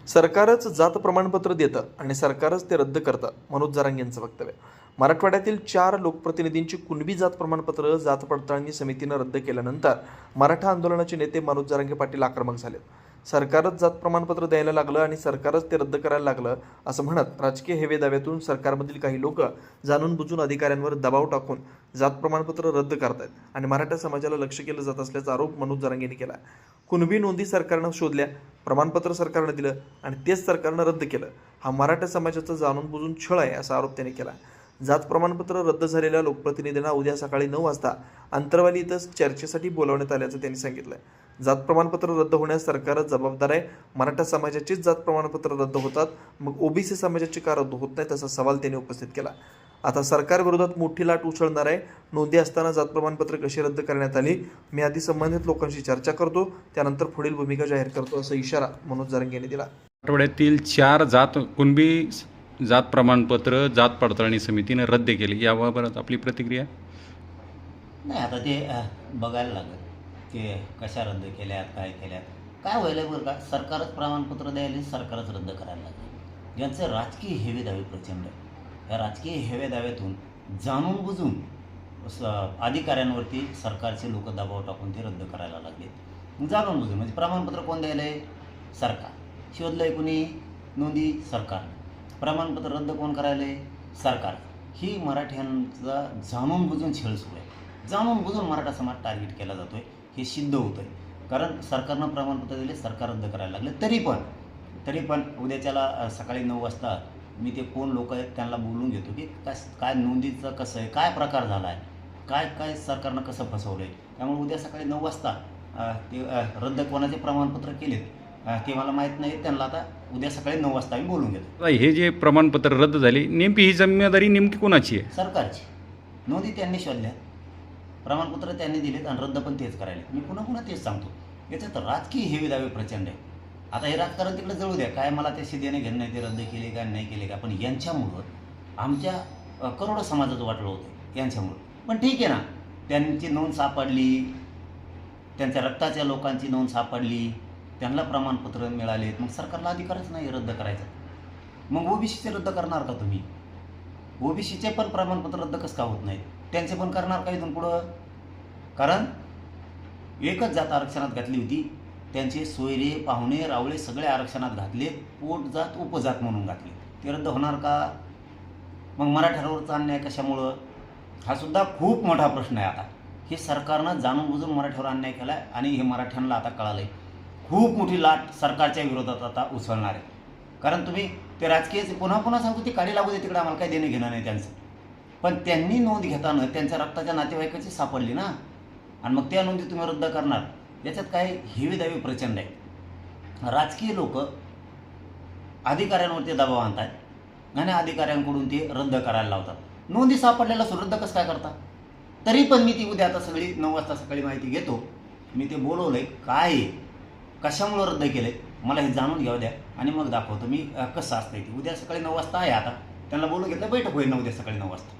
सरकारच जात प्रमाणपत्र देतं आणि सरकारच ते रद्द करतं, मनोज जरांगे यांचं वक्तव्य. मराठवाड्यातील 4 लोकप्रतिनिधींची कुणबी जात प्रमाणपत्र जात पडताळणी समितीनं रद्द केल्यानंतर मराठा आंदोलनाचे नेते मनोज जरांगे पाटील आक्रमक झाले. सरकारच जात प्रमाणपत्र द्यायला लागलं आणि सरकारच ते रद्द करायला लागलं असं म्हणत राजकीय हेवेदाव्यातून सरकारमधील काही लोक जाणून बुजून अधिकाऱ्यांवर दबाव टाकून जात प्रमाणपत्र रद्द करतायत आणि मराठा समाजाला लक्ष केलं जात असल्याचा आरोप मनोज जरांगे यांनी केला. कुणबी नोंदी सरकारनं शोधल्या, प्रमाणपत्र सरकारनं दिलं आणि तेच सरकारनं रद्द केलं. हा मराठा समाजाचा जाणून बुजून छळ आहे असा आरोप त्यांनी केला. जात प्रमाणपत्र रद्द झालेल्या लोकप्रतिनिधींना उद्या सकाळी 9 वाजता अंतरवाली इथं चर्चेसाठी बोलावण्यात आल्याचं त्यांनी सांगितलं. जात प्रमाणपत्र रद्द होण्यास सरकारच जबाबदार आहे. मराठा समाजाचीच जात प्रमाणपत्र रद्द होतात, मग ओबीसी समाजाची का रद्द होत नाही, तसा सवाल त्यांनी उपस्थित केला. आता सरकारविरोधात मोठी लाट उसळणार आहे. नोंदी असताना जात प्रमाणपत्र कशी रद्द करण्यात आली, मी आधी संबंधित लोकांशी चर्चा करतो, त्यानंतर पुढील भूमिका जाहीर करतो, असा इशारा मनोज जरांगे यांनी दिला. आठवड्यातील 4 कुणबी जात प्रमाणपत्र जात पडताळणी समितीने रद्द केली, याबाबत आपली प्रतिक्रिया? नाही, आता ते बघायला लागेल की कशा रद्द केल्यात, काय केल्यात, काय व्हायला बरं का. सरकारच प्रमाणपत्र द्यायला, सरकारच रद्द करायला लागलं. यांचे राजकीय हेवे दावे प्रचंड आहे. या राजकीय हेवे दाव्यातून जाणून बुजून अधिकाऱ्यांवरती सरकारचे लोक दबाव टाकून ते रद्द करायला लागले. जाणून बुजून म्हणजे प्रमाणपत्र कोण द्यायला आहे? सरकार. शोधलं आहे कुणी? नोंदी सरकार. प्रमाणपत्र रद्द कोण करायला आहे? सरकार. ही मराठ्यांचा जाणून बुजून छळ सुरू आहे. जाणून बुजून मराठा समाज टार्गेट केला जातो आहे, हे सिद्ध होतं आहे. कारण सरकारनं प्रमाणपत्र दिले, सरकार रद्द करायला लागले. तरी पण उद्याच्याला सकाळी 9 वाजता मी ते कोण लोक आहेत त्यांना बोलून घेतो की काय नोंदीचं कसं आहे, काय प्रकार झाला आहे, काय सरकारनं कसं फसवलं आहे. त्यामुळे उद्या सकाळी 9 वाजता ते रद्द कोणाचे प्रमाणपत्र केलेत ते मला माहीत नाही. त्यांना आता उद्या सकाळी 9 वाजता आम्ही बोलून घेतो. हे जे प्रमाणपत्र रद्द झाले, नेमकी ही जिम्मेदारी नेमकी कोणाची आहे? सरकारची. नोंदी त्यांनी शोधल्या, प्रमाणपत्र त्यांनी दिलेत आणि रद्द पण तेच करायला. मी पुन्हा तेच सांगतो, याच्यात राजकीय हेवे दावे प्रचंड आहे. आता हे राजकारण तिकडे जळू द्या, काय मला ते शिदेने घेणं नाही, ते रद्द केले का नाही केले का, पण यांच्यामुळं आमच्या करोडो समाजाचं वाटलं होतं यांच्यामुळं. पण ठीक आहे ना, त्यांची नोंद सापडली, त्यांच्या रक्ताच्या लोकांची नोंद सापडली, त्यांना प्रमाणपत्र मिळालेत, मग सरकारला अधिकारच नाही रद्द करायचा. मग ओबीसीचे रद्द करणार का तुम्ही? ओबीसीचे पण प्रमाणपत्र रद्द कसं का होत नाहीत? त्यांचे पण करणार का इथून पुढं? कारण एकच जात आरक्षणात घातली होती, त्यांचे सोयरे पाहुणे रावळे सगळे आरक्षणात घातले, पोट जात उपजात म्हणून घातले. ते रद्द होणार का? मग मराठ्यांवरचा अन्याय कशामुळं? हा सुद्धा खूप मोठा प्रश्न आहे. आता हे सरकारनं जाणून बुजून मराठ्यावर अन्याय केला आहे आणि हे मराठ्यांना आता कळालं आहे. खूप मोठी लाट सरकारच्या विरोधात आता उसळणार आहे. कारण तुम्ही ते राजकीय पुन्हा सांगतो, ती काढी लागू दे तिकडे, आम्हाला काही देणं घेणं नाही त्यांचं. पण त्यांनी नोंद घेताना त्यांच्या रक्ताच्या नातेवाईकाची सापडली ना, आणि मग त्या नोंदी तुम्ही रद्द करणार. याच्यात काय हेवे दावे प्रचंड आहे. राजकीय लोक अधिकाऱ्यांवरती दबाव आणतात आणि अधिकाऱ्यांकडून ते रद्द करायला लावतात. नोंदी सापडलेला रद्द कसं काय करता? तरी पण मी ती उद्या आता सगळी 9 वाजता सकाळी माहिती घेतो. मी ते बोलवलं आहे, काय आहे, कशामुळं रद्द केलं आहे, मला हे जाणून घ्यावं द्या आणि मग दाखवतो मी कसं असतं ते. उद्या सकाळी 9 वाजता आहे. आता त्यांना बोलून घेतलं, बैठक होईल उद्या सकाळी 9 वाजता.